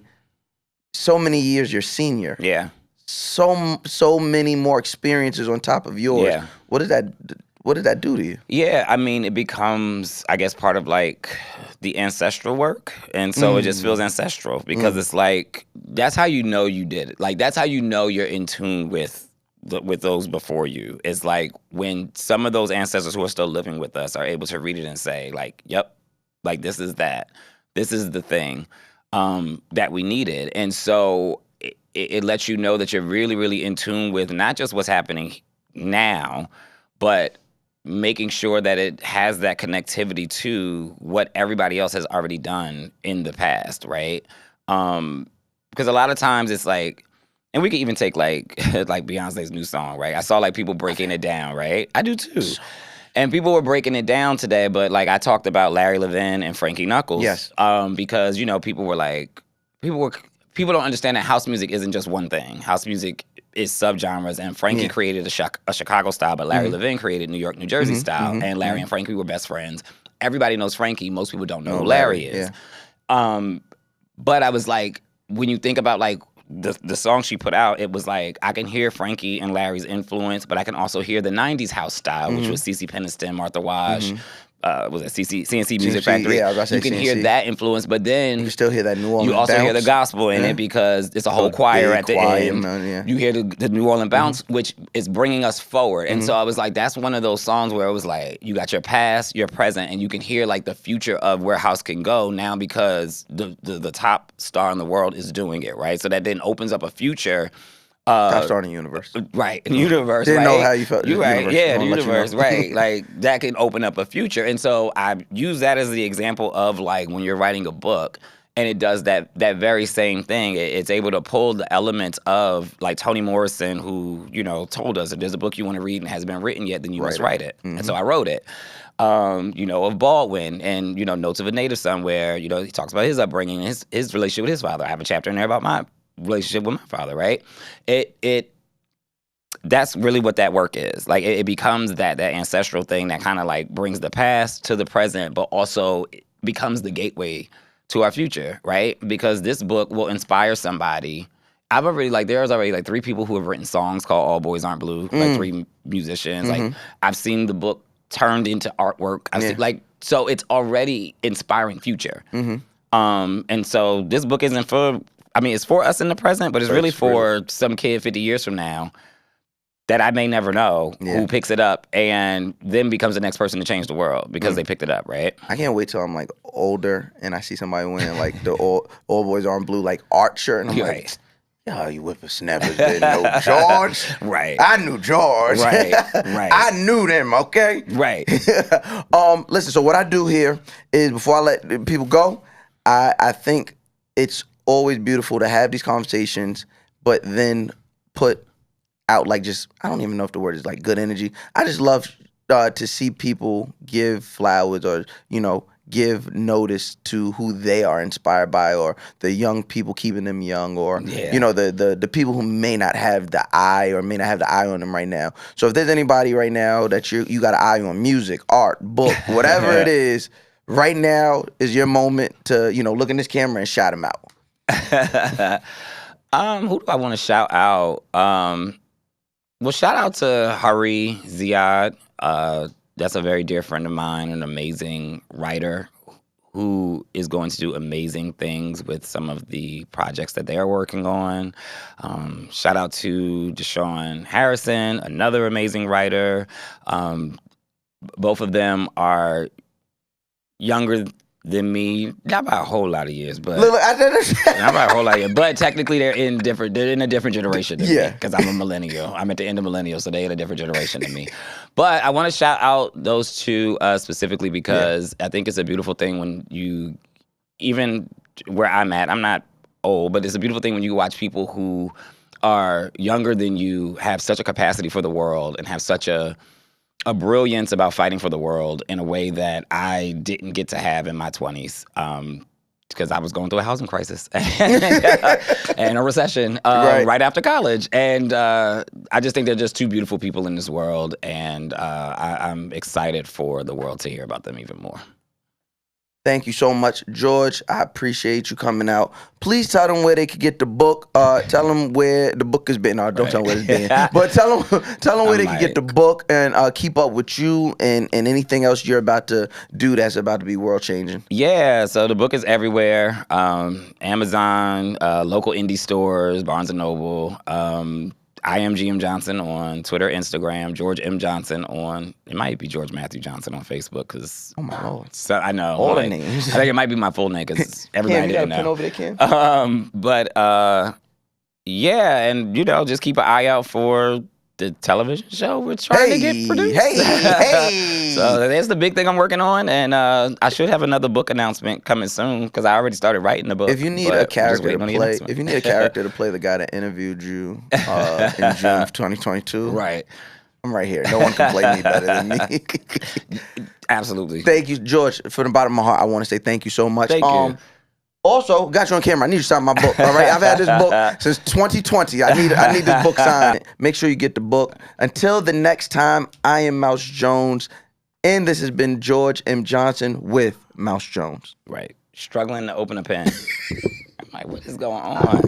so many years your senior. Yeah. So many more experiences on top of yours. Yeah. What did that do to you? Yeah, I mean, it becomes, I guess, part of like the ancestral work. And so it just feels ancestral because it's like, that's how you know you did it. Like, that's how you know you're in tune with those before you. It's like when some of those ancestors who are still living with us are able to read it and say, like, yep, like, this is that. This is the thing that we needed. And so it lets you know that you're really, really in tune with not just what's happening now, but making sure that it has that connectivity to what everybody else has already done in the past, right? Because a lot of times it's like, and we could even take like Beyonce's new song, right? I saw like people breaking it down, right? I do too. And people were breaking it down today, but like I talked about Larry Levin and Frankie Knuckles. Yes. Because, people were like, people don't understand that house music isn't just one thing. House music is subgenres, and Frankie created a Chicago style, but Larry Levin created New York, New Jersey style, and Larry and Frankie were best friends. Everybody knows Frankie. Most people don't know who Larry is. Yeah. But I was like, when you think about like the song she put out, it was like, I can hear Frankie and Larry's influence, but I can also hear the 90s house style, which was CeCe Peniston, Martha Wash, was it CNC Music Factory? Yeah, I was about to say you can CNC. hear that influence, but then you can still hear that New Orleans you also bounce. hear the gospel in it because it's a whole choir at the end. Man, yeah. You hear the New Orleans bounce, which is bringing us forward. And so I was like, that's one of those songs where it was like, you got your past, your present, and you can hear like the future of where house can go now because the top star in the world is doing it, right? So that then opens up a future. Top star in the universe. Right, in the universe. Didn't right? know how you felt. You're right, universe. yeah, the universe, you know. right. Like, that can open up a future. And so I use that as the example of, like, when you're writing a book, and it does that very same thing. It's able to pull the elements of, like, Toni Morrison, who, you know, told us, if there's a book you want to read and hasn't been written yet, then you must write it. And so I wrote it. You know, of Baldwin and, you know, Notes of a Native Son, where, you know, he talks about his upbringing, his relationship with his father. I have a chapter in there about my relationship with my father, right? That's really what that work is. Like, it becomes that ancestral thing that kind of like brings the past to the present, but also becomes the gateway to our future, right? Because this book will inspire somebody. There's already like 3 people who have written songs called All Boys Aren't Blue, like 3 musicians. Like, I've seen the book turned into artwork. I've seen, like, so it's already inspiring future. And so this book isn't for, I mean, it's for us in the present, but it's really for some kid 50 years from now that I may never know who picks it up and then becomes the next person to change the world because they picked it up, right? I can't wait till I'm like older and I see somebody wearing like the All Boys Aren't Blue like art shirt and I'm like, yeah, you whippersnappers didn't know George. Right. I knew George. Right. I knew them, okay? Right. Listen, so what I do here is before I let people go, I think it's always beautiful to have these conversations, but then put out like just, I don't even know if the word is like good energy. I just love to see people give flowers or, you know, give notice to who they are inspired by or the young people keeping them young or, you know, the people who may not have the eye or may not have the eye on them right now. So if there's anybody right now that you got an eye on, music, art, book, whatever it is, right now is your moment to, you know, look in this camera and shout them out. Who do I want to shout out? Well, shout out to Hari Ziad. That's a very dear friend of mine, an amazing writer who is going to do amazing things with some of the projects that they are working on. Shout out to Deshaun Harrison, another amazing writer. Both of them are younger than me, not by a whole lot of years, but not by a whole lot of years. But technically, they're in a different generation than me, because I'm a millennial. I'm at the end of millennial, so they're in a different generation than me. But I want to shout out those two specifically because I think it's a beautiful thing when you, even where I'm at, I'm not old, but it's a beautiful thing when you watch people who are younger than you have such a capacity for the world and have such a brilliance about fighting for the world in a way that I didn't get to have in my 20s because I was going through a housing crisis and a recession right after college. And I just think they're just two beautiful people in this world, and I'm excited for the world to hear about them even more. Thank you so much, George. I appreciate you coming out. Please tell them where they could get the book. Tell them where the book has been. No, don't tell them where it's been. But tell them where they can get the book and keep up with you and anything else you're about to do that's about to be world changing. Yeah, so the book is everywhere. Amazon, local indie stores, Barnes & Noble. I am GM Johnson on Twitter, Instagram. George M. Johnson on, it might be George Matthew Johnson on Facebook because. Oh my Lord. So, I know. All the names. I think it might be my full name because everybody didn't know. Pen over there, Kim? But yeah, and you know, just keep an eye out for the television show we're trying to get produced. Hey! So that's the big thing I'm working on, and I should have another book announcement coming soon because I already started writing the book. If you need a character to play, the guy that interviewed you in June of 2022, right? I'm right here. No one can play me better than me. Absolutely. Thank you, George. From the bottom of my heart, I want to say thank you so much. Thank you. Also, got you on camera. I need you to sign my book. All right, I've had this book since 2020. I need this book signed. Make sure you get the book. Until the next time, I am Mouse Jones, and this has been George M. Johnson with Mouse Jones. Right, struggling to open a pen. I'm like, what is going on?